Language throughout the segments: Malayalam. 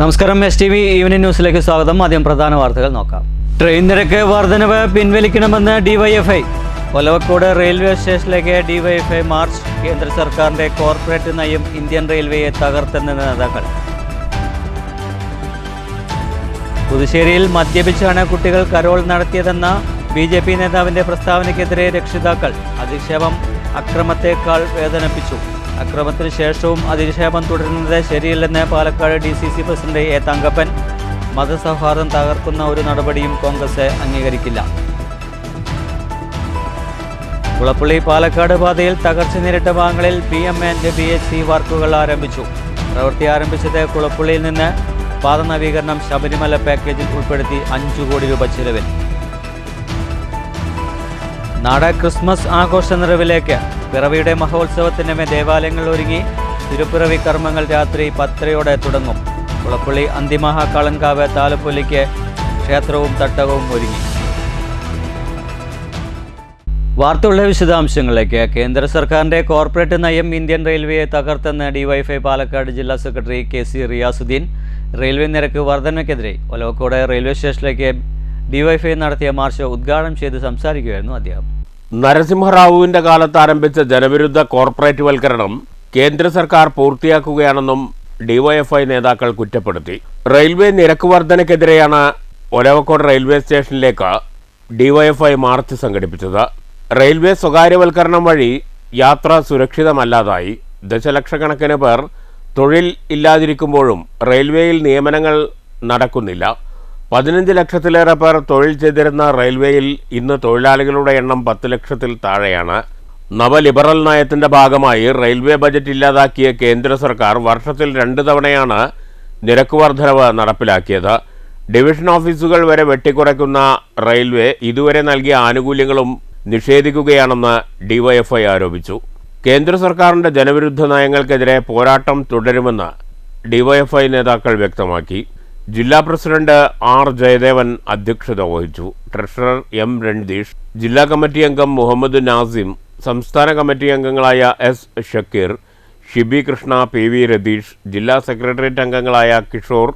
നമസ്കാരം STV ഈവനിംഗ് ന്യൂസിലേക്ക് സ്വാഗതം. ആദ്യം പ്രധാന വാർത്തകൾ നോക്കാം. ട്രെയിൻ നിരക്ക് വർധനവ് പിൻവലിക്കണമെന്ന് DYFI. ഒലവക്കോട് റെയിൽവേ സ്റ്റേഷനിലേക്ക് DYFI മാർച്ച്. കേന്ദ്ര സർക്കാരിന്റെ കോർപ്പറേറ്റ് നയം ഇന്ത്യൻ റെയിൽവേയെ തകർത്തെന്ന് നേതാക്കൾ. പുതുശ്ശേരിയിൽ മദ്യപിച്ചാണ് കുട്ടികൾ കരോൾ നടത്തിയതെന്ന BJP നേതാവിന്റെ പ്രസ്താവനയ്ക്കെതിരെ രക്ഷിതാക്കൾ. അധിക്ഷേപം അക്രമത്തെക്കാൾ വേദനിപ്പിച്ചു. അക്രമത്തിന് ശേഷവും അധിക്ഷേപം തുടരുന്നത് ശരിയല്ലെന്ന് Palakkad DCC president A. Thankappan. മതസൗഹാർദ്ദം തകർക്കുന്ന ഒരു നടപടിയും കോൺഗ്രസ് അംഗീകരിക്കില്ല. കുളപ്പള്ളി പാലക്കാട് പാതയിൽ തകർച്ച നേരിട്ട ഭാഗങ്ങളിൽ PM&BHC വർക്കുകൾ ആരംഭിച്ചു. പ്രവൃത്തി ആരംഭിച്ചത് കുളപ്പള്ളിയിൽ നിന്ന് പാത നവീകരണം ശബരിമല പാക്കേജിൽ ഉൾപ്പെടുത്തി 5 കോടി രൂപ ചിലവിൽ. നാട് ക്രിസ്മസ് ആഘോഷ നിറവിലേക്ക്. പിറവിയുടെ മഹോത്സവത്തിന് ദേവാലയങ്ങൾ ഒരുങ്ങി. തിരുപ്പിറവി കർമ്മങ്ങൾ രാത്രി 10:30 തുടങ്ങും. കുളപ്പള്ളി അന്തിമഹാക്കാളൻകാവ് താലപ്പൊലിക്ക് ക്ഷേത്രവും തട്ടകവും ഒരുങ്ങി. വാർത്തകളുടെ വിശദാംശങ്ങളിലേക്ക്. കേന്ദ്ര സർക്കാരിന്റെ കോർപ്പറേറ്റ് നയം ഇന്ത്യൻ റെയിൽവേയെ തകർത്തെന്ന് DYFI പാലക്കാട് ജില്ലാ സെക്രട്ടറി KC റിയാസുദ്ദീൻ. റെയിൽവേ നിരക്ക് വർധനയ്ക്കെതിരെ ഒലവക്കോട് റെയിൽവേ സ്റ്റേഷനിലേക്ക് DYFI നടത്തിയ മാർച്ച് ഉദ്ഘാടനം ചെയ്ത് സംസാരിക്കുകയായിരുന്നു അദ്ദേഹം. നരസിംഹറാവുവിന്റെ കാലത്ത് ആരംഭിച്ച ജനവിരുദ്ധ കോർപ്പറേറ്റ് വൽക്കരണം കേന്ദ്ര സർക്കാർ പൂർത്തിയാക്കുകയാണെന്നും DYFI നേതാക്കൾ കുറ്റപ്പെടുത്തി. റെയിൽവേ നിരക്ക് വർധനയ്ക്കെതിരെയാണ് ഒലവക്കോട് റെയിൽവേ സ്റ്റേഷനിലേക്ക് DYFI മാർച്ച് സംഘടിപ്പിച്ചത്. റെയിൽവേ സ്വകാര്യവൽക്കരണം വഴി യാത്ര സുരക്ഷിതമല്ലാതായി. ദശലക്ഷക്കണക്കിന് പേർ തൊഴിൽ ഇല്ലാതിരിക്കുമ്പോഴും റെയിൽവേയിൽ നിയമനങ്ങൾ നടക്കുന്നില്ല. 15 ലക്ഷത്തിലേറെ പേർ തൊഴിൽ ചെയ്തിരുന്ന റെയിൽവേയിൽ ഇന്ന് തൊഴിലാളികളുടെ എണ്ണം 10 ലക്ഷത്തിൽ താഴെയാണ്. നവലിബറൽ നയത്തിന്റെ ഭാഗമായി റെയിൽവേ ബജറ്റ് ഇല്ലാതാക്കിയ കേന്ദ്ര സർക്കാർ വർഷത്തിൽ 2 തവണയാണ് നിരക്ക് വർധനവ് നടപ്പിലാക്കിയത്. ഡിവിഷൻ ഓഫീസുകൾ വരെ വെട്ടിക്കുറയ്ക്കുന്ന റെയിൽവേ ഇതുവരെ നൽകിയ ആനുകൂല്യങ്ങളും നിഷേധിക്കുകയാണെന്ന് DYFI ആരോപിച്ചു. കേന്ദ്ര സർക്കാരിന്റെ ജനവിരുദ്ധ നയങ്ങൾക്കെതിരെ പോരാട്ടം തുടരുമെന്ന് DYFI നേതാക്കൾ വ്യക്തമാക്കി. ജില്ലാ പ്രസിഡന്റ് R. ജയദേവൻ അധ്യക്ഷത വഹിച്ചു. Treasurer M. രൺദീഷ്, ജില്ലാ കമ്മിറ്റി അംഗം മുഹമ്മദ് നാസിം, സംസ്ഥാന കമ്മിറ്റി അംഗങ്ങളായ S. ഷക്കീർ, ഷിബി കൃഷ്ണ, PV രതീഷ്, ജില്ലാ സെക്രട്ടേറിയറ്റ് അംഗങ്ങളായ കിഷോർ,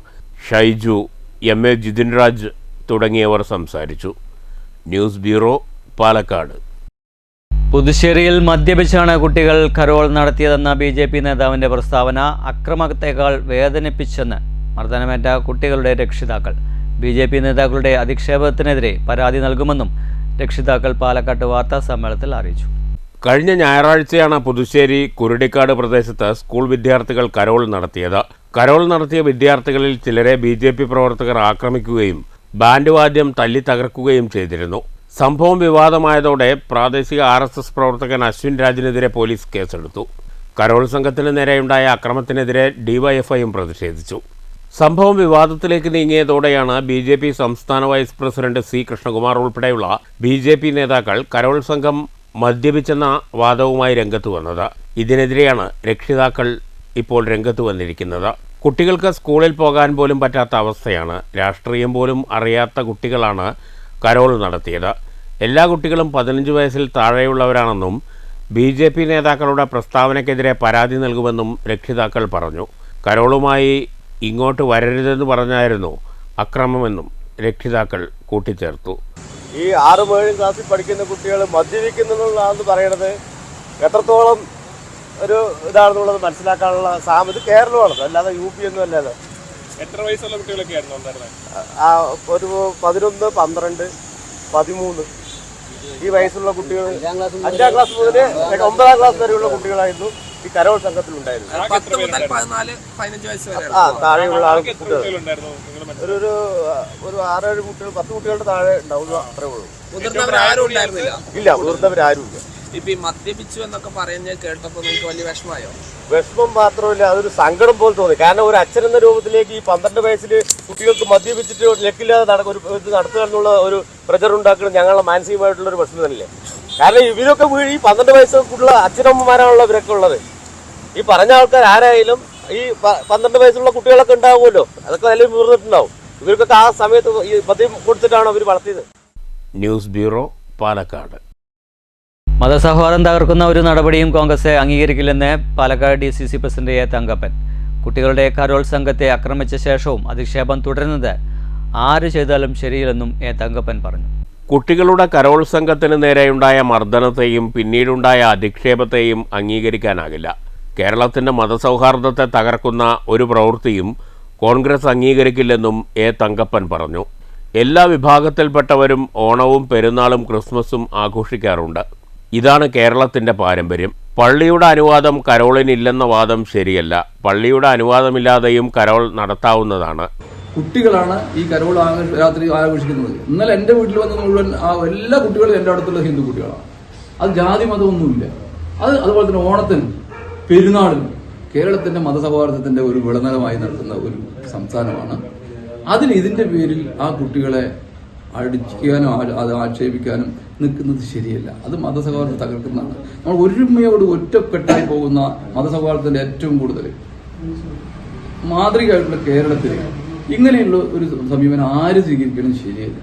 ഷൈജു, MA ജിതിൻരാജ് തുടങ്ങിയവർ സംസാരിച്ചു. News bureau, Palakkad. പുതുശ്ശേരിയിൽ മദ്യപിച്ചാണ് കുട്ടികൾ കരോൾ നടത്തിയതെന്ന BJP നേതാവിന്റെ പ്രസ്താവന അക്രമത്തെക്കാൾ വേദനിപ്പിച്ചെന്ന് മർദ്ദനമേറ്റ കുട്ടികളുടെ രക്ഷിതാക്കൾ. BJP നേതാക്കളുടെ അധിക്ഷേപത്തിനെതിരെ പരാതി നൽകുമെന്നും രക്ഷിതാക്കൾ പാലക്കാട്ട് വാർത്താ സമ്മേളനത്തിൽ അറിയിച്ചു. കഴിഞ്ഞ ഞായറാഴ്ചയാണ് പുതുശ്ശേരി കുരുടിക്കാട് പ്രദേശത്ത് സ്കൂൾ വിദ്യാർത്ഥികൾ കരോൾ നടത്തിയത്. കരോൾ നടത്തിയ വിദ്യാർത്ഥികളിൽ ചിലരെ BJP പ്രവർത്തകർ ആക്രമിക്കുകയും ബാൻഡ് വാദ്യം തല്ലി തകർക്കുകയും ചെയ്തിരുന്നു. സംഭവം വിവാദമായതോടെ പ്രാദേശിക RSS പ്രവർത്തകൻ അശ്വിൻ രാജിനെതിരെ പോലീസ് കേസെടുത്തു. കരോൾ സംഘത്തിന് നേരെയുണ്ടായ അക്രമത്തിനെതിരെ DYFIയും പ്രതിഷേധിച്ചു. സംഭവം വിവാദത്തിലേക്ക് നീങ്ങിയതോടെയാണ് BJP സംസ്ഥാന വൈസ് പ്രസിഡന്റ് C. കൃഷ്ണകുമാർ ഉൾപ്പെടെയുള്ള BJP നേതാക്കൾ കരോൾ സംഘം മദ്യപിച്ചെന്ന വാദവുമായി രംഗത്ത് വന്നത്. ഇതിനെതിരെയാണ് രക്ഷിതാക്കൾ ഇപ്പോൾ രംഗത്ത് വന്നിരിക്കുന്നത്. കുട്ടികൾക്ക് സ്കൂളിൽ പോകാൻ പോലും പറ്റാത്ത അവസ്ഥയാണ്. രാഷ്ട്രീയം പോലും അറിയാത്ത കുട്ടികളാണ് കരോൾ നടത്തിയത്. എല്ലാ കുട്ടികളും 15 വയസ്സിൽ താഴെയുള്ളവരാണെന്നും BJP നേതാക്കളുടെ പ്രസ്താവനയ്ക്കെതിരെ പരാതി നൽകുമെന്നും രക്ഷിതാക്കൾ പറഞ്ഞു. കരോളുമായി ഇങ്ങോട്ട് വരരുതെന്ന് പറഞ്ഞായിരുന്നു അക്രമമെന്നും രക്ഷിതാക്കൾ കൂട്ടിച്ചേർത്തു. ഈ 6-7 ക്ലാസ്സിൽ പഠിക്കുന്ന കുട്ടികൾ മദ്യപിക്കുന്നതെന്നാണെന്ന് പറയണത് എത്രത്തോളം ഒരു ഇതാണെന്നുള്ളത് മനസ്സിലാക്കാനുള്ള ഇത് കേരളമാണത്, അല്ലാതെ UP ഒന്നും അല്ലാതെ. എത്ര വയസ്സുള്ള കുട്ടികളൊക്കെ ആയിരുന്നു ഉണ്ടായിരുന്നത്? ഒരു 11, 12, 13 ഈ വയസ്സുള്ള കുട്ടികൾ 5ാം ക്ലാസ് മുതൽ 9ാം ക്ലാസ് വരെയുള്ള കുട്ടികളായിരുന്നു ഈ കരോൾ സംഘത്തിലുണ്ടായിരുന്നു. താഴെയുള്ള കുട്ടികൾ ഒരു 6-7 കുട്ടികൾ, 10 കുട്ടികളുടെ താഴെ ഉണ്ടാവുക, അത്രേ ഉള്ളൂ. ഇല്ല, മുതിർന്നവരാരും ഇല്ല. ഇപ്പൊ ഈ മദ്യപിച്ചു എന്നൊക്കെ പറയുന്നത് കേട്ടപ്പോ നിങ്ങൾക്ക് വലിയ വിഷമമായോ? വിഷമം മാത്രമല്ല, അതൊരു സങ്കടം പോലെ തോന്നി. കാരണം ഒരു അച്ഛനെന്ന രൂപത്തിലേക്ക് ഈ 12 വയസ്സിൽ കുട്ടികൾക്ക് മദ്യപിച്ചിട്ട് ലക്കില്ലാതെ ഇത് നടത്തുക എന്നുള്ള ഒരു പ്രചർ ഉണ്ടാക്കുന്നത് ഞങ്ങളുടെ മാനസികമായിട്ടുള്ള ഒരു പ്രശ്നം തന്നെയല്ലേ. കാരണം ഇവരൊക്കെ ഈ 12 വയസ്സുള്ള അച്ഛനമ്മമാരാണല്ലോ ഇവരൊക്കെ ഉള്ളത്. ഈ പറഞ്ഞ ആൾക്കാർ ആരായാലും ഈ 12 വയസ്സുള്ള കുട്ടികളൊക്കെ ഉണ്ടാവുമല്ലോ, അതൊക്കെ നല്ല മുതിർന്നിട്ടുണ്ടാവും. ഇവർക്കൊക്കെ ആ സമയത്ത് ഈ മദ്യം കൊടുത്തിട്ടാണ് അവർ വളർത്തിയത്. News bureau, Palakkad. മതസൗഹാർദ്ദം തകർക്കുന്ന ഒരു നടപടിയും കോൺഗ്രസ് അംഗീകരിക്കില്ലെന്ന് Palakkad DCC president A. Thankappan. കുട്ടികളുടെ കരോൾ സംഘത്തെ ആക്രമിച്ച ശേഷവും അധിക്ഷേപം തുടരുന്നത് ആര് ചെയ്താലും ശരിയില്ലെന്നും എ തങ്കപ്പൻ പറഞ്ഞു. കുട്ടികളുടെ കരോൾ സംഘത്തിന് നേരെയുണ്ടായ മർദ്ദനത്തെയും പിന്നീടുണ്ടായ അധിക്ഷേപത്തെയും അംഗീകരിക്കാനാകില്ല. കേരളത്തിൻ്റെ മതസൗഹാർദ്ദത്തെ തകർക്കുന്ന ഒരു പ്രവൃത്തിയും കോൺഗ്രസ് അംഗീകരിക്കില്ലെന്നും എ തങ്കപ്പൻ പറഞ്ഞു. എല്ലാ വിഭാഗത്തിൽപ്പെട്ടവരും ഓണവും പെരുന്നാളും ക്രിസ്മസും ആഘോഷിക്കാറുണ്ട്. ഇതാണ് കേരളത്തിൻ്റെ പാരമ്പര്യം. പള്ളിയുടെ അനുവാദം കരോളിനില്ലെന്ന വാദം ശരിയല്ല. പള്ളിയുടെ അനുവാദമില്ലാതെയും കരോൾ നടത്താവുന്നതാണ്. കുട്ടികളാണ് ഈ കരോൾ രാത്രി ആഘോഷിക്കുന്നത്. ഇന്നലെ എൻ്റെ വീട്ടിൽ വന്ന് മുഴുവൻ എല്ലാ കുട്ടികളും എൻ്റെ അടുത്തുള്ള ഹിന്ദു കുട്ടികളാണ്. അത് ജാതി മതമൊന്നുമില്ല. അതുപോലെ തന്നെ ഓണത്തിനും പെരുന്നാളിനും കേരളത്തിന്റെ മതസൗഹാർദ്ദത്തിന്റെ ഒരു വിളനിലമായി നടത്തുന്ന ഒരു സംസ്ഥാനമാണ്. അതിന് ഇതിന്റെ പേരിൽ ആ കുട്ടികളെ അടിക്കാനോ അത് ആക്ഷേപിക്കാനും നിൽക്കുന്നത് ശരിയല്ല. അത് മതസൗഹാർദ്ദം തകർക്കുന്നതാണ്. നമ്മൾ ഒരുമയോട് ഒറ്റക്കെട്ടായി പോകുന്ന മതസൗഹാർദ്ദത്തിന്റെ ഏറ്റവും കൂടുതൽ മാതൃകയായിട്ടുള്ള കേരളത്തിൽ ഇങ്ങനെയുള്ള ഒരു സമീപനം ആര് സ്വീകരിക്കണം ശരിയല്ല.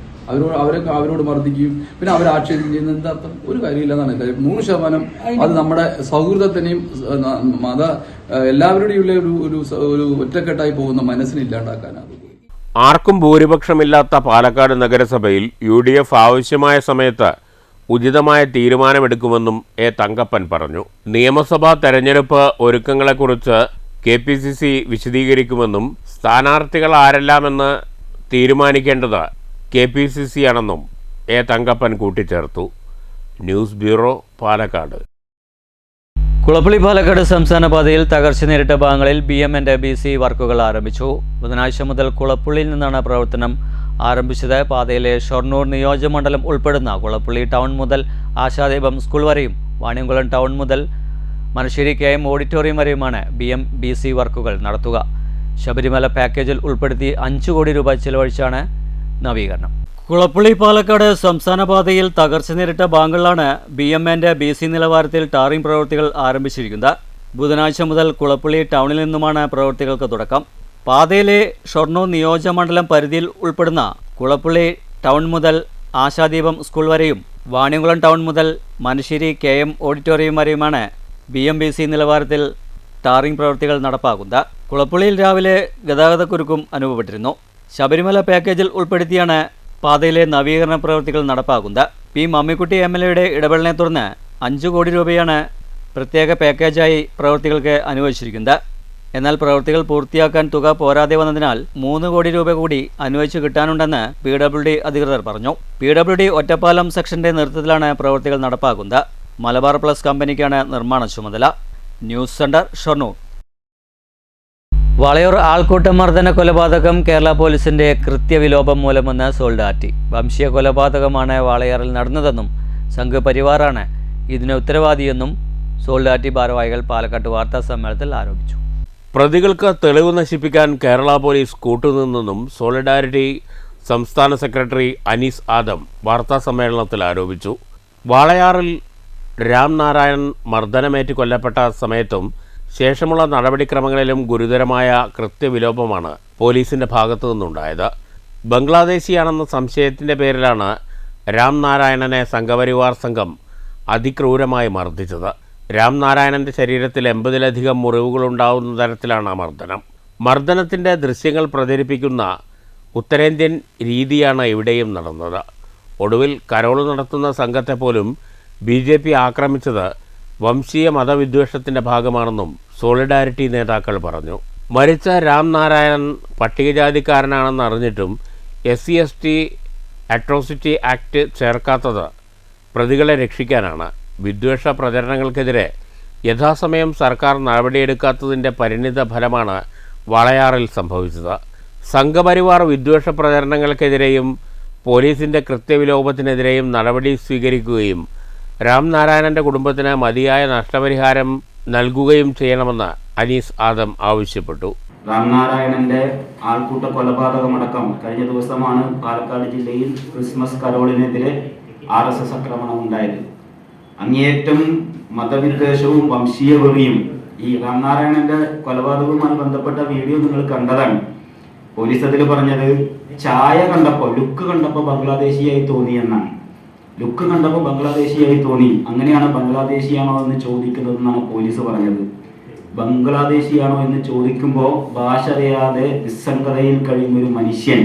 അവരോട് മർദ്ദിക്കുകയും പിന്നെ അവരെ ആക്ഷേപിക്കുകയും ചെയ്യുന്ന എന്താർത്ഥം? ഒരു കാര്യമില്ലെന്നാണ് കാര്യം. 100% അത് നമ്മുടെ സൗഹൃദത്തിനെയും എല്ലാവരുടെയും ഒരു ഒറ്റക്കെട്ടായി പോകുന്ന മനസ്സിനെ ഇല്ലാണ്ടാക്കാനാകും. ആർക്കും ഭൂരിപക്ഷമില്ലാത്ത പാലക്കാട് നഗരസഭയിൽ UDF ആവശ്യമായ സമയത്ത് ഉചിതമായ തീരുമാനമെടുക്കുമെന്നും എ തങ്കപ്പൻ പറഞ്ഞു. നിയമസഭാ തെരഞ്ഞെടുപ്പ് ഒരുക്കങ്ങളെക്കുറിച്ച് KPCC വിശദീകരിക്കുമെന്നും സ്ഥാനാർത്ഥികൾ ആരെല്ലാമെന്ന് തീരുമാനിക്കേണ്ടത് KPCC ആണെന്നും എ തങ്കപ്പൻ കൂട്ടിച്ചേർത്തു. News bureau, Palakkad. കുളപ്പള്ളി പാലക്കാട് സംസ്ഥാന പാതയിൽ തകർച്ച നേരിട്ട ഭാഗങ്ങളിൽ BM&BC വർക്കുകൾ ആരംഭിച്ചു. ബുധനാഴ്ച മുതൽ കുളപ്പള്ളിയിൽ നിന്നാണ് പ്രവർത്തനം ആരംഭിച്ചത്. പാതയിലെ ഷൊർണൂർ നിയോജകമണ്ഡലം ഉൾപ്പെടുന്ന കുളപ്പള്ളി ടൗൺ മുതൽ ആശാദീപം സ്കൂൾ വരെയും വാണിയംകുളം ടൗൺ മുതൽ മനശ്ശേരി KM ഓഡിറ്റോറിയം വരെയുമാണ് BM&BC വർക്കുകൾ നടത്തുക. ശബരിമല പാക്കേജിൽ ഉൾപ്പെടുത്തി 5 കോടി രൂപ ചെലവഴിച്ചാണ് നവീകരണം. കുളപ്പള്ളി പാലക്കാട് സംസ്ഥാന പാതയിൽ തകർച്ച നേരിട്ട ഭാഗങ്ങളിലാണ് BM&BC നിലവാരത്തിൽ ടാറിംഗ് പ്രവൃത്തികൾ ആരംഭിച്ചിരിക്കുന്നത്. ബുധനാഴ്ച മുതൽ കുളപ്പള്ളി ടൗണിൽ നിന്നുമാണ് പ്രവൃത്തികൾക്ക് തുടക്കം. പാതയിലെ ഷൊർണൂർ നിയോജകമണ്ഡലം പരിധിയിൽ ഉൾപ്പെടുന്ന കുളപ്പള്ളി ടൗൺ മുതൽ ആശാദീപം സ്കൂൾ വരെയും വാണിയംകുളം ടൗൺ മുതൽ മനശ്ശേരി KM ഓഡിറ്റോറിയം വരെയുമാണ് BM&BC നിലവാരത്തിൽ ടാറിംഗ് പ്രവൃത്തികൾ നടപ്പാക്കുന്നത്. കുളപ്പള്ളിയിൽ രാവിലെ ഗതാഗതക്കുരുക്കും അനുഭവപ്പെട്ടിരുന്നു. ശബരിമല പാക്കേജിൽ ഉൾപ്പെടുത്തിയാണ് പാതയിലെ നവീകരണ പ്രവൃത്തികൾ നടപ്പാക്കുന്നത്. P. മമ്മിക്കുട്ടി MLAയുടെ ഇടപെടലിനെ തുടർന്ന് 5 കോടി രൂപയാണ് പ്രത്യേക പാക്കേജായി പ്രവൃത്തികൾക്ക് അനുവദിച്ചിരിക്കുന്നത്. എന്നാൽ പ്രവൃത്തികൾ പൂർത്തിയാക്കാൻ തുക പോരാതെ വന്നതിനാൽ 3 കോടി രൂപ കൂടി അനുവദിച്ചു കിട്ടാനുണ്ടെന്ന് PWD അധികൃതർ പറഞ്ഞു. PWD ഒറ്റപ്പാലം സെക്ഷന്റെ നേതൃത്വത്തിലാണ് പ്രവൃത്തികൾ നടപ്പാക്കുന്നത്. മലബാർ പ്ലസ് കമ്പനിക്കാണ് നിർമ്മാണ ചുമതല. News centre, Shoranur. വളയൂർ ആൾക്കൂട്ട മർദ്ദന കൊലപാതകം കേരള പോലീസിന്റെ കൃത്യവിലോപം മൂലമെന്ന് സോൾഡാറ്റി. വംശീയ കൊലപാതകമാണ് വാളയാറിൽ നടന്നതെന്നും സംഘപരിവാറാണ് ഇതിന് ഉത്തരവാദിയെന്നും സോൾഡാറ്റി ഭാരവാഹികൾ പാലക്കാട് വാർത്താ സമ്മേളനത്തിൽ ആരോപിച്ചു. പ്രതികൾക്ക് തെളിവ് നശിപ്പിക്കാൻ കേരള പോലീസ് കൂട്ടുനിന്നെന്നും സോളിഡാരിറ്റി സംസ്ഥാന സെക്രട്ടറി അനീസ് ആദം വാർത്താ സമ്മേളനത്തിൽ ആരോപിച്ചു. വാളയാറിൽ രാംനാരായണൻ മർദ്ദനമേറ്റ് കൊല്ലപ്പെട്ട സമയത്തും ശേഷമുള്ള നടപടിക്രമങ്ങളിലും ഗുരുതരമായ കൃത്യവിലോപമാണ് പോലീസിൻ്റെ ഭാഗത്തു നിന്നുണ്ടായത്. ബംഗ്ലാദേശിയാണെന്ന സംശയത്തിൻ്റെ പേരിലാണ് രാംനാരായണനെ സംഘപരിവാർ സംഘം അതിക്രൂരമായി മർദ്ദിച്ചത്. രാംനാരായണൻ്റെ ശരീരത്തിൽ 80-ലധികം മുറിവുകളുണ്ടാവുന്ന തരത്തിലാണ് മർദ്ദനം. മർദ്ദനത്തിൻ്റെ ദൃശ്യങ്ങൾ പ്രചരിപ്പിക്കുന്ന ഉത്തരേന്ത്യൻ രീതിയാണ് ഇവിടെയും നടന്നത്. ഒടുവിൽ കരോൾ നടത്തുന്ന സംഘത്തെ പോലും BJP ആക്രമിച്ചത് വംശീയ മതവിദ്വേഷത്തിൻ്റെ ഭാഗമാണെന്നും സോളിഡാരിറ്റി നേതാക്കൾ പറഞ്ഞു. മരിച്ച രാംനാരായണൻ പട്ടികജാതിക്കാരനാണെന്ന് അറിഞ്ഞിട്ടും SC/ST അട്രോസിറ്റി ആക്ട് ചേർക്കാത്തത് പ്രതികളെ രക്ഷിക്കാനാണ്. വിദ്വേഷ പ്രചരണങ്ങൾക്കെതിരെ യഥാസമയം സർക്കാർ നടപടിയെടുക്കാത്തതിൻ്റെ പരിണിത ഫലമാണ് വാളയാറിൽ സംഭവിച്ചത്. സംഘപരിവാർ വിദ്വേഷ പ്രചരണങ്ങൾക്കെതിരെയും പോലീസിൻ്റെ കൃത്യവിലോപത്തിനെതിരെയും നടപടി സ്വീകരിക്കുകയും രാംനാരായണൻ്റെ കുടുംബത്തിന് മതിയായ നഷ്ടപരിഹാരം നൽകുകയും ചെയ്യണമെന്ന് അനീസ് ആദം ആവശ്യപ്പെട്ടു. രാംനാരായണന്റെ ആൾക്കൂട്ട കൊലപാതകമടക്കം കഴിഞ്ഞ ദിവസമാണ് പാലക്കാട് ജില്ലയിൽ ക്രിസ്മസ് കരോളിനെതിരെ RSS ആക്രമണം ഉണ്ടായത്. അങ്ങേയറ്റം മതവിദ്വേഷവും വംശീയ വെറിയും. ഈ രാംനാരായണന്റെ കൊലപാതകവുമായി ബന്ധപ്പെട്ട വീഡിയോ നിങ്ങൾ കണ്ടതാണ്. പോലീസ് അതിൽ പറഞ്ഞത് ചായ കണ്ടപ്പോൾ ലുക്ക് കണ്ടപ്പോൾ ബംഗ്ലാദേശിയായി തോന്നി എന്നാണ്. ലുക്ക് കണ്ടപ്പോൾ ബംഗ്ലാദേശിയായി തോന്നി, അങ്ങനെയാണ് ബംഗ്ലാദേശിയാണോ എന്ന് ചോദിക്കുന്നതെന്നാണ് പോലീസ് പറഞ്ഞത്. ബംഗ്ലാദേശിയാണോ എന്ന് ചോദിക്കുമ്പോൾ ഭാഷ അറിയാതെ നിസ്സംഗതയിൽ കഴിയുന്ന ഒരു മനുഷ്യൻ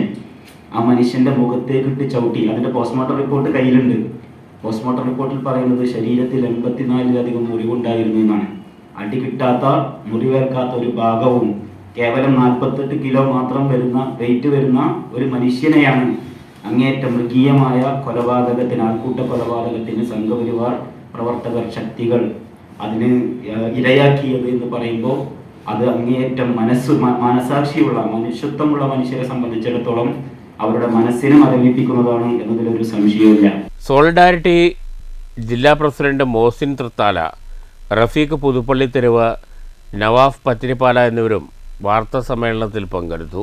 ആ മനുഷ്യന്റെ മുഖത്തേക്കിട്ട് ചവിട്ടി. അതിന്റെ പോസ്റ്റ്മോർട്ടം റിപ്പോർട്ട് കയ്യിലുണ്ട്. പോസ്റ്റ്മോർട്ടം റിപ്പോർട്ടിൽ പറയുന്നത് ശരീരത്തിൽ 84-ലധികം മുറിവുണ്ടായിരുന്നു എന്നാണ്. അടി കിട്ടാത്ത, മുറിവേൽക്കാത്ത ഒരു ഭാഗവും കേവലം 48 കിലോ മാത്രം വെയിറ്റ് വരുന്ന ഒരു മനുഷ്യനെയാണ് അങ്ങേറ്റം മൃഗീയമായ കൊലപാതകത്തിന്, ആൾക്കൂട്ട കൊലപാതകത്തിന് സംഘപരിവാർ പ്രവർത്തകർ, ശക്തികൾ അതിന് ഇരയാക്കിയത് എന്ന് പറയുമ്പോൾ അത് അങ്ങേയറ്റം മനസാക്ഷിയുള്ള, മനുഷ്യത്വമുള്ള മനുഷ്യരെ സംബന്ധിച്ചിടത്തോളം അവരുടെ മനസ്സിനെ മരവിപ്പിക്കുന്നതാണ് എന്നതിലൊരു സംശയവുമില്ല. സോളിഡാരിറ്റി ജില്ലാ പ്രസിഡന്റ് മോസിൻ തൃത്താല, റഫീഖ് പുതുപ്പള്ളി തെരുവ്, നവാഫ് പത്തിരിപ്പാല എന്നിവരും വാർത്താ സമ്മേളനത്തിൽ പങ്കെടുത്തു.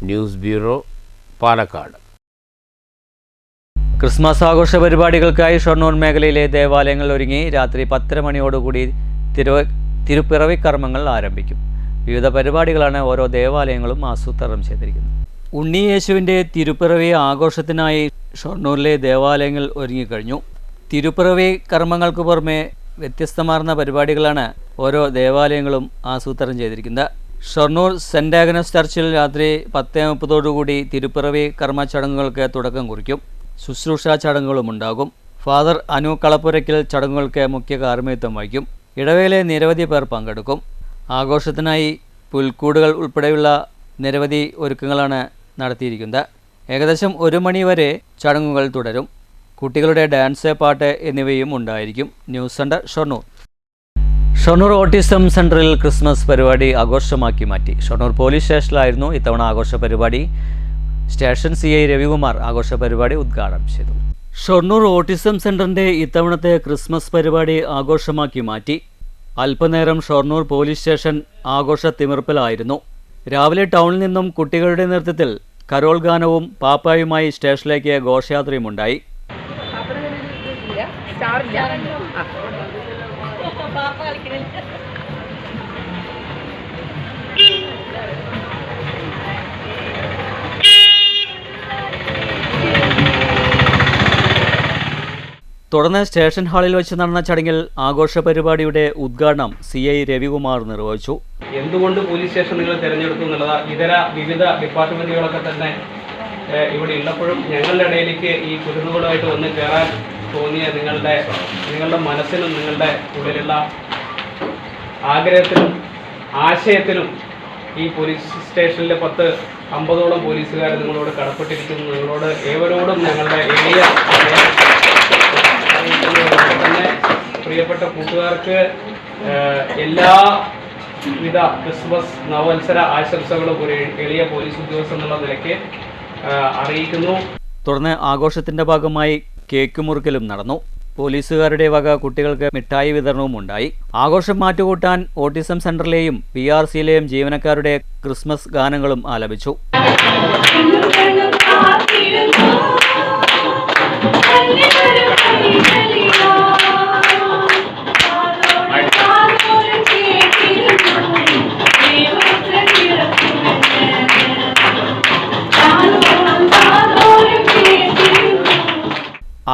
News bureau, Palakkad. ക്രിസ്മസ് ആഘോഷ പരിപാടികൾക്കായി ഷൊർണൂർ മേഖലയിലെ ദേവാലയങ്ങൾ ഒരുങ്ങി. രാത്രി 10:30 മണിയോടുകൂടി തിരുപ്പിറവി കർമ്മങ്ങൾ ആരംഭിക്കും. വിവിധ പരിപാടികളാണ് ഓരോ ദേവാലയങ്ങളും ആസൂത്രണം ചെയ്തിരിക്കുന്നത്. ഉണ്ണിയേശുവിൻ്റെ തിരുപ്പിറവി ആഘോഷത്തിനായി ഷൊർണൂരിലെ ദേവാലയങ്ങൾ ഒരുങ്ങിക്കഴിഞ്ഞു. തിരുപ്പിറവി കർമ്മങ്ങൾക്ക് പുറമെ വ്യത്യസ്തമാർന്ന പരിപാടികളാണ് ഓരോ ദേവാലയങ്ങളും ആസൂത്രണം ചെയ്തിരിക്കുന്നത്. ഷൊർണൂർ സെൻറ് ആഗ്നസ് ചർച്ചിൽ രാത്രി 10:30 തിരുപ്പിറവി കർമ്മ ചടങ്ങുകൾക്ക് തുടക്കം കുറിക്കും. ശുശ്രൂഷ ചടങ്ങുകളും ഉണ്ടാകും. ഫാദർ അനു കളപ്പുരയ്ക്കൽ ചടങ്ങുകൾക്ക് മുഖ്യ കാർമ്മികത്വം വഹിക്കും. ഇടവേളയിൽ നിരവധി പേർ പങ്കെടുക്കും. ആഘോഷത്തിനായി പുൽക്കൂടുകൾ ഉൾപ്പെടെയുള്ള നിരവധി ഒരുക്കങ്ങളാണ് നടത്തിയിരിക്കുന്നത്. ഏകദേശം 1 മണി വരെ ചടങ്ങുകൾ തുടരും. കുട്ടികളുടെ ഡാൻസ്, പാട്ട് എന്നിവയും ഉണ്ടായിരിക്കും. News centre, Shoranur. Shoranur autism സെൻ്ററിൽ ക്രിസ്മസ് പരിപാടി ആഘോഷമാക്കി മാറ്റി. ഷൊർണൂർ പോലീസ് സ്റ്റേഷനിലായിരുന്നു ഇത്തവണ ആഘോഷ പരിപാടി. സ്റ്റേഷൻ CI രവികുമാർ ആഘോഷ പരിപാടി ഉദ്ഘാടനം ചെയ്തു. ഷൊർണൂർ ഓട്ടിസം സെൻ്ററിൻ്റെ ഇത്തവണത്തെ ക്രിസ്മസ് പരിപാടി ആഘോഷമാക്കി മാറ്റി. അല്പനേരം ഷൊർണൂർ പോലീസ് സ്റ്റേഷൻ ആഘോഷ തിമിർപ്പിലായിരുന്നു. രാവിലെ ടൗണിൽ നിന്നും കുട്ടികളുടെ നേതൃത്വത്തിൽ കരോൾ ഗാനവും പാപ്പായുമായി സ്റ്റേഷനിലേക്ക് ഘോഷയാത്രയുമുണ്ടായി. തുടർന്ന് സ്റ്റേഷൻ ഹാളിൽ വെച്ച് നടന്ന ചടങ്ങിൽ ആഘോഷ പരിപാടിയുടെ ഉദ്ഘാടനം CI രവികുമാർ നിർവഹിച്ചു. എന്തുകൊണ്ട് പോലീസ് സ്റ്റേഷൻ നിങ്ങൾ തിരഞ്ഞെടുത്തു എന്നുള്ളത് വിവിധ ഡിപ്പാർട്ട്മെൻറ്റുകളൊക്കെ തന്നെ ഇവിടെ ഉള്ളപ്പോഴും ഞങ്ങളുടെ ഇടയിലേക്ക് ഈ കുരുന്നുകളുമായിട്ട് വന്ന് കയറാൻ തോന്നിയ നിങ്ങളുടെ മനസ്സിനും നിങ്ങളുടെ ഉള്ളിലുള്ള ആഗ്രഹത്തിനും ആശയത്തിനും ഈ പോലീസ് സ്റ്റേഷനിലെ 50-ഓളം പോലീസുകാർ നിങ്ങളോട് കടപ്പെട്ടിരിക്കുന്നു. നിങ്ങളോട് ഏവരോടും ഞങ്ങളുടെ എളിയ തന്നെ പ്രിയപ്പെട്ട കൂട്ടുകാർക്ക് എല്ലാവിധ ക്രിസ്മസ് നവവത്സര ആശംസകളും ഒരു എളിയ പോലീസ് ഉദ്യോഗസ്ഥൻ എന്നുള്ള നിലയ്ക്ക് അറിയിക്കുന്നു. തുടർന്ന് ആഘോഷത്തിന്റെ ഭാഗമായി കേക്ക് മുറിക്കലും നടന്നു. പോലീസുകാരുടെ വക കുട്ടികൾക്ക് മിഠായി വിതരണവും ഉണ്ടായി. ആഘോഷം മാറ്റുകൂട്ടാൻ ഓട്ടിസം സെന്ററിലെയും PRCയിലെയും ജീവനക്കാരുടെ ക്രിസ്മസ് ഗാനങ്ങളും ആലപിച്ചു.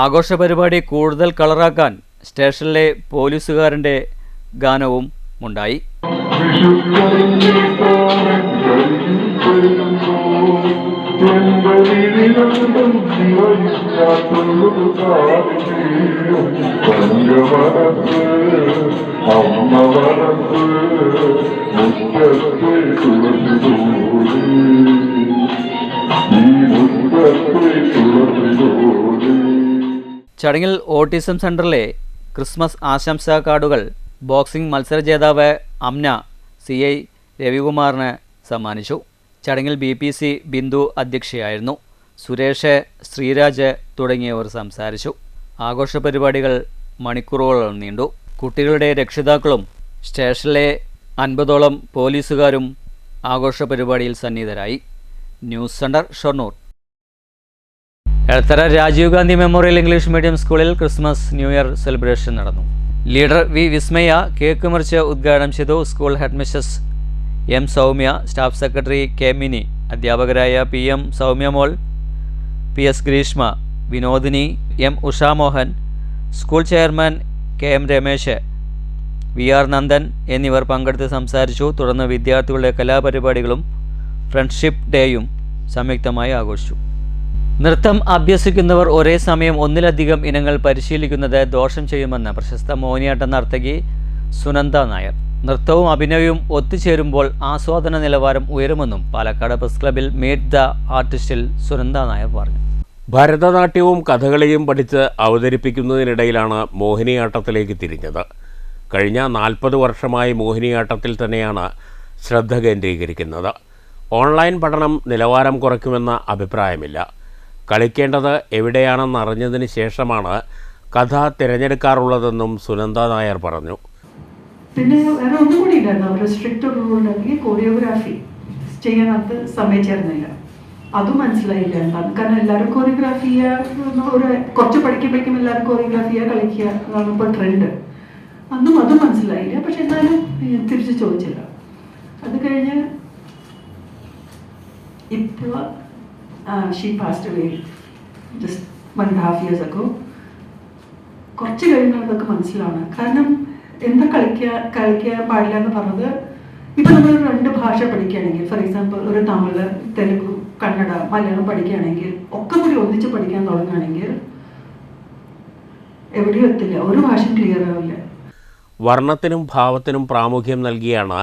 ആഘോഷ പരിപാടി കൂടുതൽ കളറാക്കാൻ സ്റ്റേഷനിലെ പോലീസുകാരൻ്റെ ഗാനവും ഉണ്ടായി. ചടങ്ങിൽ ഓട്ടിസം സെൻ്ററിലെ ക്രിസ്മസ് ആശംസാ കാർഡുകൾ ബോക്സിംഗ് മത്സര ജേതാവ് അംന CI രവികുമാറിന് സമ്മാനിച്ചു. ചടങ്ങിൽ BPC ബിന്ദു അധ്യക്ഷയായിരുന്നു. സുരേഷ്, ശ്രീരാജ് തുടങ്ങിയവർ സംസാരിച്ചു. ആഘോഷ പരിപാടികൾ മണിക്കൂറുകളോളം നീണ്ടു. കുട്ടികളുടെ രക്ഷിതാക്കളും സ്റ്റേഷനിലെ 50ഓളം പോലീസുകാരും ആഘോഷ പരിപാടിയിൽ സന്നിഹിതരായി. News centre, Shoranur. Edathara Rajiv Gandhi memorial English medium സ്കൂളിൽ ക്രിസ്മസ് ന്യൂ ഇയർ സെലിബ്രേഷൻ നടന്നു. ലീഡർ V വിസ്മയ കേക്ക് മുറിച്ച് ഉദ്ഘാടനം ചെയ്തു. School headmistress M Soumya, staff secretary K Mini, അധ്യാപകരായ PM Soumya Mol, PS Greeshma, Vinodini, M Ushamohan, school chairman KM Ramesh, VR Nandan എന്നിവർ പങ്കെടുത്ത് സംസാരിച്ചു. തുടർന്ന് വിദ്യാർത്ഥികളുടെ കലാപരിപാടികളും ഫ്രണ്ട്ഷിപ്പ് ഡേയും സംയുക്തമായി ആഘോഷിച്ചു. നൃത്തം അഭ്യസിക്കുന്നവർ ഒരേ സമയം ഒന്നിലധികം ഇനങ്ങൾ പരിശീലിക്കുന്നത് ദോഷം ചെയ്യുമെന്ന് പ്രശസ്ത മോഹിനിയാട്ട നർത്തകി സുനന്ദ നായർ. നൃത്തവും അഭിനയവും ഒത്തുചേരുമ്പോൾ ആസ്വാദന നിലവാരം ഉയരുമെന്നും പാലക്കാട് പ്രസ് ക്ലബിൽ മീറ്റ് ദ ആർട്ടിസ്റ്റിൽ സുനന്ദ നായർ പറഞ്ഞു. ഭരതനാട്യവും കഥകളിയും പഠിച്ച് അവതരിപ്പിക്കുന്നതിനിടയിലാണ് മോഹിനിയാട്ടത്തിലേക്ക് തിരിഞ്ഞത്. കഴിഞ്ഞ 40 വർഷമായി മോഹിനിയാട്ടത്തിൽ തന്നെയാണ് ശ്രദ്ധ കേന്ദ്രീകരിക്കുന്നത്. ഓൺലൈൻ പഠനം നിലവാരം കുറയ്ക്കുമെന്ന അഭിപ്രായമില്ല. കളിക്കേണ്ടത് എവിടെയാണെന്നറിഞ്ഞതിന് ശേഷമാണ് കഥ തിരഞ്ഞെടുക്കാറുള്ളതെന്നും സുനന്ദ നായർ പറഞ്ഞു. പിന്നെ വേറെ ഒന്നും കൂടി ഉണ്ടായിരുന്നു. അവർ സ്ട്രിക്റ്റ് റൂൾ ഉണ്ടെങ്കിൽ കൊറിയോഗ്രാഫി ചെയ്യാനകത്ത് സമ്മതിച്ചിരുന്നില്ല. അതും മനസ്സിലായില്ല എന്താണ്. കാരണം എല്ലാവരും കൊറിയോഗ്രാഫി ചെയ്യുക, ഒരു കുറച്ച് പഠിക്കുമ്പോഴേക്കും എല്ലാവരും കൊറിയോഗ്രാഫി ചെയ്യുക, കളിക്കുക എന്നാണ് ഇപ്പോൾ ട്രെൻഡ്. അതും മനസ്സിലായില്ല. പക്ഷെ എന്നാലും തിരിച്ച് ചോദിച്ചില്ല. അത് കഴിഞ്ഞ് ഇപ്പോൾ she passed away just 1.5 years ago. കുറച്ച് കഴിഞ്ഞാൽ അതൊക്കെ മനസ്സിലാണ്. കാരണം എന്താ കളിക്കാൻ പാടില്ല എന്ന് പറഞ്ഞത്, ഇപ്പം നമ്മൾ 2 ഭാഷ പഠിക്കുകയാണെങ്കിൽ, ഫോർ എക്സാമ്പിൾ ഒരു തമിഴ്, തെലുഗു, കന്നഡ, മലയാളം പഠിക്കുകയാണെങ്കിൽ ഒക്കെ കൂടി ഒന്നിച്ച് പഠിക്കാൻ തുടങ്ങുകയാണെങ്കിൽ എവിടെയും എത്തില്ല, ഒരു ഭാഷയും ക്ലിയർ ആവില്ല. വർണ്ണത്തിനും ഭാവത്തിനും പ്രാമുഖ്യം നൽകിയാണ്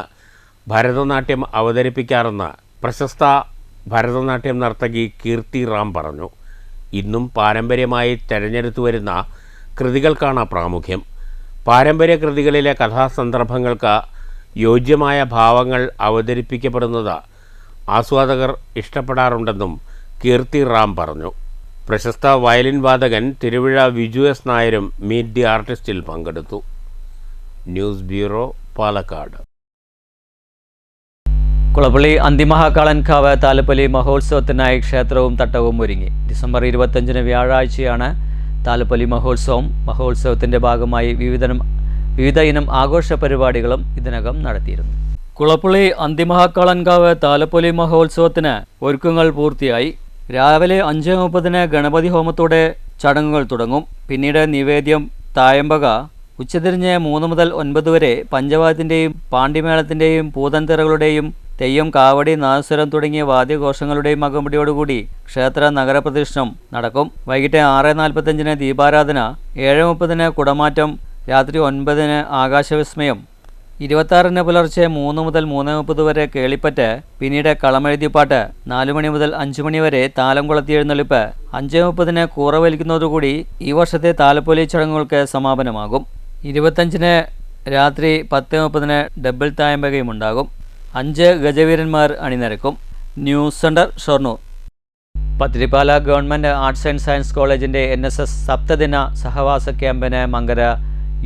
ഭരതനാട്യം അവതരിപ്പിക്കാറെന്ന് പ്രശസ്ത ഭരതനാട്യം നർത്തകി കീർത്തി റാം പറഞ്ഞു. ഇന്നും പാരമ്പര്യമായി തിരഞ്ഞെടുത്തു വരുന്ന കൃതികൾക്കാണ് പ്രാമുഖ്യം. പാരമ്പര്യ കൃതികളിലെ കഥാസന്ദർഭങ്ങൾക്ക് യോജ്യമായ ഭാവങ്ങൾ അവതരിപ്പിക്കപ്പെടുന്നത് ആസ്വാദകർ ഇഷ്ടപ്പെടാറുണ്ടെന്നും കീർത്തി റാം പറഞ്ഞു. പ്രശസ്ത വയലിൻ വാദകൻ തിരുവിഴ വിജു എസ് നായരും മീറ്റ് ദി ആർട്ടിസ്റ്റിൽ പങ്കെടുത്തു. News bureau, Palakkad. കുളപ്പള്ളി അന്തിമഹാകാളൻകാവ് താലപ്പൊലി മഹോത്സവത്തിനായി ക്ഷേത്രവും തട്ടവും ഒരുങ്ങി. ഡിസംബർ 25 വ്യാഴാഴ്ചയാണ് താലപ്പൊലി മഹോത്സവം. മഹോത്സവത്തിൻ്റെ ഭാഗമായി വിവിധ ഇനം ആഘോഷ പരിപാടികളും ഇതിനകം നടത്തിയിരുന്നു. കുളപ്പള്ളി അന്തിമഹാകാളൻകാവ് താലപ്പൊലി മഹോത്സവത്തിന് ഒരുക്കങ്ങൾ പൂർത്തിയായി. രാവിലെ 5:30 ഗണപതി ഹോമത്തോടെ ചടങ്ങുകൾ തുടങ്ങും. പിന്നീട് നിവേദ്യം, തായമ്പക, ഉച്ചതിരിഞ്ഞ് 3 മുതൽ 9 വരെ പഞ്ചവാദ്യത്തിൻ്റെയും പാണ്ടിമേളത്തിൻ്റെയും പൂതൻതിറകളുടെയും തെയ്യം, കാവടി, നാദസ്വരം തുടങ്ങിയ വാദ്യഘോഷങ്ങളുടെയും അകമ്പടിയോടുകൂടി ക്ഷേത്ര നഗരപ്രദക്ഷിണം നടക്കും. വൈകിട്ട് 6:45 ദീപാരാധന, 7:30 കുടമാറ്റം, രാത്രി 9 ആകാശവിസ്മയം, 26 പുലർച്ചെ 3 മുതൽ 3:30 വരെ കേളിപ്പറ്റ്, പിന്നീട് കളമെഴുതിപ്പാട്ട്, 4 മണി മുതൽ 5 മണി വരെ താലം കൊളത്തി എഴുന്നള്ളിപ്പ്, 5:30 കൂറ വലിക്കുന്നതോടുകൂടി ഈ വർഷത്തെ താലപ്പൊലി ചടങ്ങുകൾക്ക് സമാപനമാകും. 25 രാത്രി 10:30 ഡബിൾ തായമ്പകയും ഉണ്ടാകും. 5 ഗജവീരന്മാർ അണിനിരക്കും. News centre, Shoranur. Pathirippala government arts and science കോളേജിൻ്റെ NSS സപ്തദിന സഹവാസ ക്യാമ്പിന് മങ്കര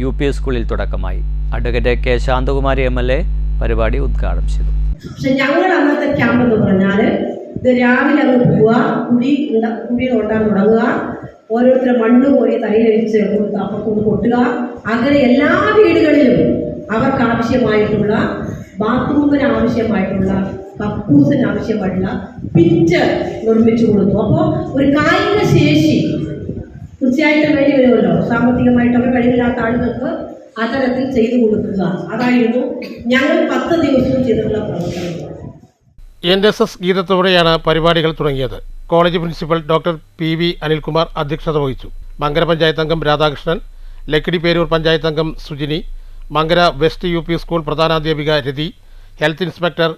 UP സ്കൂളിൽ തുടക്കമായി. അഡ്വക്കേറ്റ് K ശാന്തകുമാരി MLA പരിപാടി ഉദ്ഘാടനം ചെയ്തു. പക്ഷെ ഞങ്ങൾ അന്നത്തെ ക്യാമ്പ് എന്ന് പറഞ്ഞാൽ ഇത് രാവിലെ അങ്ങ് പോവുക, കുടി ഓട്ടാൻ തുടങ്ങുക, ഓരോരുത്തരും മണ്ണ് പോയി തൈലഴിച്ച് അപ്പുറത്ത് കൊട്ടുക. അങ്ങനെ എല്ലാ വീടുകളിലും അവർക്ക് ആവശ്യമായിട്ടുള്ള ബാത്റൂമിന് ആവശ്യമായിട്ടുള്ള കക്കൂസിന് ആവശ്യമായിട്ടുള്ള പിറ്റ് നിർമ്മിച്ചു കൊടുത്തു. അപ്പോൾ ഒരു കായിക ശേഷി തീർച്ചയായിട്ടും വേണ്ടി വരുമല്ലോ. സാമ്പത്തികമായിട്ടൊക്കെ കഴിവില്ലാത്ത ആളുകൾക്ക് അത്തരത്തിൽ ചെയ്തു കൊടുക്കുക. അതായിരുന്നു ഞങ്ങൾ 10 ദിവസവും ചെയ്തിട്ടുള്ള പ്രവർത്തനം. NSS ഗീതത്തോടെയാണ് പരിപാടികൾ തുടങ്ങിയത്. College principal doctor PV Anilkumar അധ്യക്ഷത വഹിച്ചു. മങ്കര പഞ്ചായത്ത് അംഗം രാധാകൃഷ്ണൻ, ലക്കിടി പേരൂർ പഞ്ചായത്ത് അംഗം Sujini, Mankara west UP school പ്രധാനാധ്യാപിക Rathi, health inspector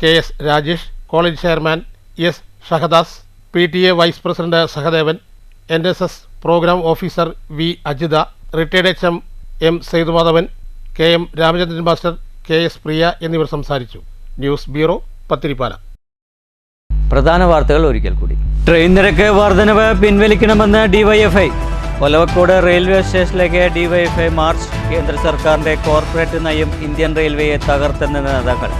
KS Rajesh, college chairman S Shahadas, PTA vice president Sahadevan, NSS programme officer V Ajitha, retired HM M Sethumadhavan, KM Ramachandran master, KS Priya എന്നിവർ സംസാരിച്ചു. News bureau, Pathirippala. പ്രധാന വാർത്തകൾ ഒരിക്കൽ കൂടി. ട്രെയിൻ നിരക്ക് വർധനവ് പിൻവലിക്കണമെന്ന് DYFI. ഒലവക്കോട് റെയിൽവേ സ്റ്റേഷനിലേക്ക് DYFI മാർച്ച്. കേന്ദ്ര സർക്കാരിന്റെ കോർപ്പറേറ്റ് നയം ഇന്ത്യൻ റെയിൽവേയെ തകർത്തെന്ന നേതാക്കൾ.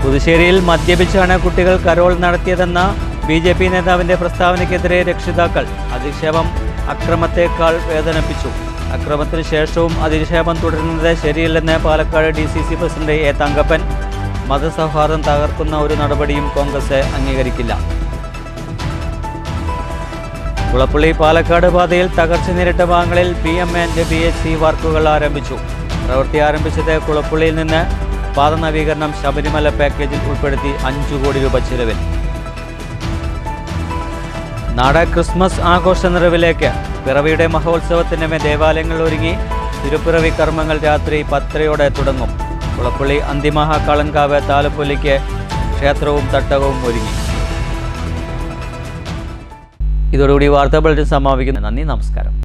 പുതുശ്ശേരിയിൽ മദ്യപിച്ചാണ് കുട്ടികൾ കരോൾ നടത്തിയതെന്ന BJP നേതാവിന്റെ പ്രസ്താവനയ്ക്കെതിരെ രക്ഷിതാക്കൾ. അധിക്ഷേപം അക്രമത്തേക്കാൾ വേദനിപ്പിച്ചു. അക്രമത്തിന് ശേഷവും അധിക്ഷേപം തുടരുന്നത് ശരിയല്ലെന്ന് Palakkad DCC president A Thankappan. മതസൗഹാർദ്ദം തകർക്കുന്ന ഒരു നടപടിയും കോൺഗ്രസ് അംഗീകരിക്കില്ല. കുളപ്പള്ളി പാലക്കാട് പാതയിൽ തകർച്ച നേരിട്ട ഭാഗങ്ങളിൽ PM&BHC വർക്കുകൾ ആരംഭിച്ചു. പ്രവൃത്തി ആരംഭിച്ചത് കുളപ്പള്ളിയിൽ നിന്ന് പാത നവീകരണം ശബരിമല പാക്കേജിൽ ഉൾപ്പെടുത്തി 5 കോടി രൂപ ചെലവിൽ. നാട് ക്രിസ്മസ് ആഘോഷ നിറവിലേക്ക്. പിറവിയുടെ മഹോത്സവത്തിന് ദേവാലയങ്ങൾ ഒരുങ്ങി. തിരുപ്പിറവി കർമ്മങ്ങൾ രാത്രി 10:30 തുടങ്ങും. കുളപ്പള്ളി അന്തിമഹാകളൻകാവ് താലപ്പൊലിക്ക് ക്ഷേത്രവും തട്ടകവും ഒരുങ്ങി. ഇതോടുകൂടി വാർത്താ ബുള്ളറ്റിൻ സമാപിക്കുന്നു. നന്ദി, നമസ്കാരം.